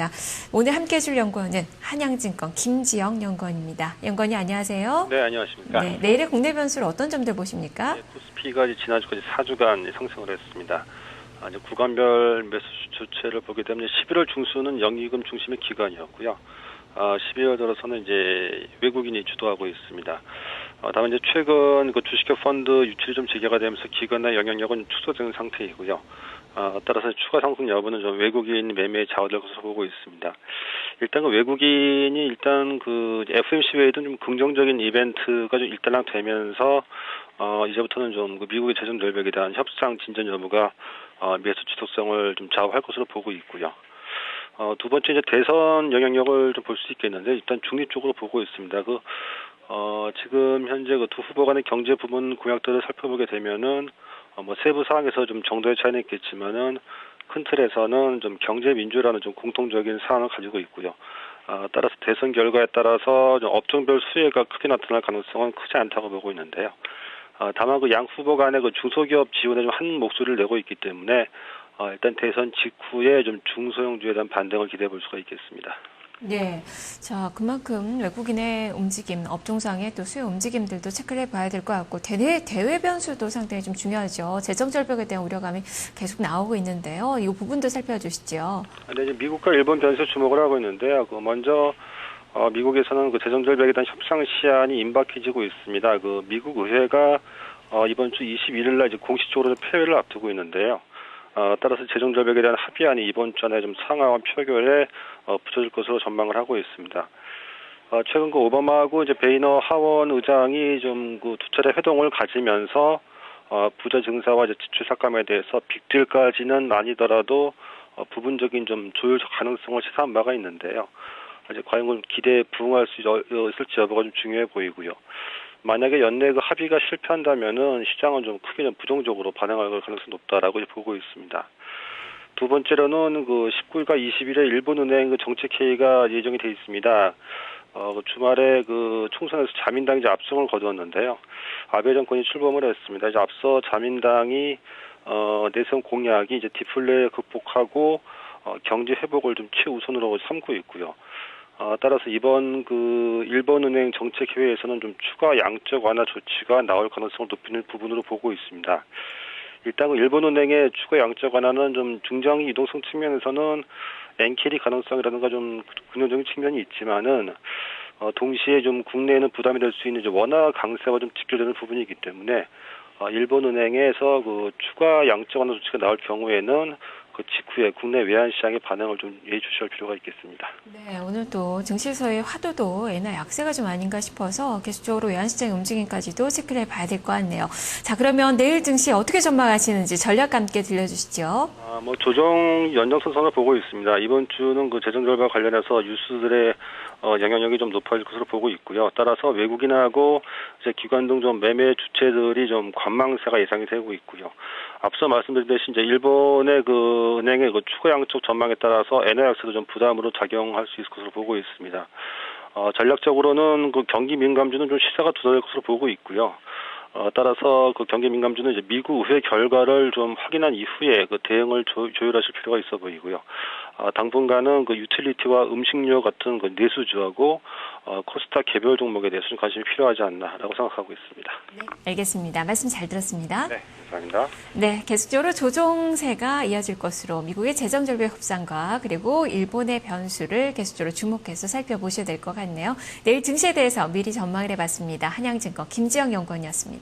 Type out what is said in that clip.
알겠습니다. 오늘 함께해 줄 연구원은 한양증권 김지영 연구원입니다. 연구원님 안녕하세요. 네, 안녕하십니까. 네, 내일의 국내 변수를 어떤 점들 보십니까? 네, 코스피가 지난주까지 4주간 상승을 했습니다. 이제 구간별 매수 주체를 보게 되면 11월 중순은 영위금 중심의 기간이었고요. 12월 들어서는 이제 외국인이 주도하고 있습니다. 다만 이제 최근 그 주식형 펀드 유출이 좀 재개가 되면서 기관의 영향력은 축소되는 상태이고요. 따라서 추가 상승 여부는 좀 외국인 매매에 좌우될 것으로 보고 있습니다. 일단 그 외국인이 일단 그 FOMC 외에도 좀 긍정적인 이벤트가 좀 일단락되면서 이제부터는 좀 그 미국의 재정 절벽에 대한 협상 진전 여부가 매수 지속성을 좀 좌우할 것으로 보고 있고요. 두 번째 이제 대선 영향력을 좀 볼 수 있겠는데 일단 중립 쪽으로 보고 있습니다. 지금 현재 그 두 후보 간의 경제 부문 공약들을 살펴보게 되면은 뭐 세부 사항에서 좀 정도의 차이는 있겠지만은 큰 틀에서는 좀 경제 민주라는 좀 공통적인 사안을 가지고 있고요. 따라서 대선 결과에 따라서 좀 업종별 수혜가 크게 나타날 가능성은 크지 않다고 보고 있는데요. 다만 그 양 후보 간의 그 중소기업 지원에 좀 한 목소리를 내고 있기 때문에 일단 대선 직후에 좀 중소형주에 대한 반등을 기대해 볼 수가 있겠습니다. 네. 자, 그만큼 외국인의 움직임, 업종상의 또 수요 움직임들도 체크를 해봐야 될 것 같고, 대외 변수도 상당히 좀 중요하죠. 재정 절벽에 대한 우려감이 계속 나오고 있는데요. 이 부분도 살펴주시죠. 네, 이제 미국과 일본 변수에 주목을 하고 있는데요. 먼저 미국에서는 그 재정 절벽에 대한 협상 시한이 임박해지고 있습니다. 미국 의회가 이번 주 21일 날 이제 공식적으로 폐회를 앞두고 있는데요. 따라서 재정 절벽에 대한 합의안이 이번 주 안에 좀 상하원 표결에 붙여질 것으로 전망을 하고 있습니다. 최근 그 오바마하고 이제 베이너 하원 의장이 좀 그 두 차례 회동을 가지면서 부자 증사와 이제 지출 삭감에 대해서 빅딜까지는 아니더라도 부분적인 좀 조율 가능성을 시사한 바가 있는데요. 이제 과연 그 기대에 부응할 수 있을지 여부가 좀 중요해 보이고요. 만약에 연내 그 합의가 실패한다면은 시장은 좀 크게 좀 부정적으로 반응할 가능성이 높다라고 보고 있습니다. 두 번째로는 그 19일과 20일에 일본은행 그 정책회의가 예정이 돼 있습니다. 주말에 그 총선에서 자민당이 이제 압승을 거두었는데요. 아베 정권이 출범을 했습니다. 이제 앞서 자민당이 내세운 공약이 이제 디플레 극복하고 경제 회복을 좀 최우선으로 삼고 있고요. 따라서 이번 그 일본은행 정책회의에서는 좀 추가 양적 완화 조치가 나올 가능성을 높이는 부분으로 보고 있습니다. 일단 일본은행의 추가 양적 완화는 좀 중장기 이동성 측면에서는 엔캐리 가능성이라든가 좀 긍정적인 측면이 있지만은 동시에 좀 국내에는 부담이 될 수 있는 원화 강세와 좀 직결되는 부분이기 때문에 일본은행에서 그 추가 양적 완화 조치가 나올 경우에는 그 직후에 국내 외환 시장의 반응을 좀 예의주시할 필요가 있겠습니다. 네, 오늘 또 증시에서의 화두도 엔화 약세가 좀 아닌가 싶어서 계속적으로 외환시장의 움직임까지도 체크를 해봐야 될 것 같네요. 자, 그러면 내일 증시 어떻게 전망하시는지 전략과 함께 들려주시죠. 조정 연장선상을 보고 있습니다. 이번 주는 그 재정 절벽 관련해서 뉴스들의 영향력이 좀 높아질 것으로 보고 있고요. 따라서 외국인하고 이제 기관 등 좀 매매 주체들이 좀 관망세가 예상이 되고 있고요. 앞서 말씀드렸듯이 이제 일본의 그 은행의 그 추가 양적 전망에 따라서 엔화 약세도 좀 부담으로 작용할 수 있을 것으로 보고 있습니다. 전략적으로는 그 경기 민감주는 좀 시세가 두드러질 것으로 보고 있고요. 따라서 그 경기 민감주는 이제 미국 의회 결과를 좀 확인한 이후에 그 대응을 조율하실 필요가 있어 보이고요. 당분간은 그 유틸리티와 음식료 같은 그 내수주하고 코스닥 개별 종목에 대해서 좀 관심이 필요하지 않나라고 생각하고 있습니다. 네, 알겠습니다. 말씀 잘 들었습니다. 네, 감사합니다. 네, 계속적으로 조정세가 이어질 것으로 미국의 재정 절벽 협상과 그리고 일본의 변수를 계속적으로 주목해서 살펴보셔야 될 것 같네요. 내일 증시에 대해서 미리 전망을 해봤습니다. 한양증권 김지영 연구원이었습니다.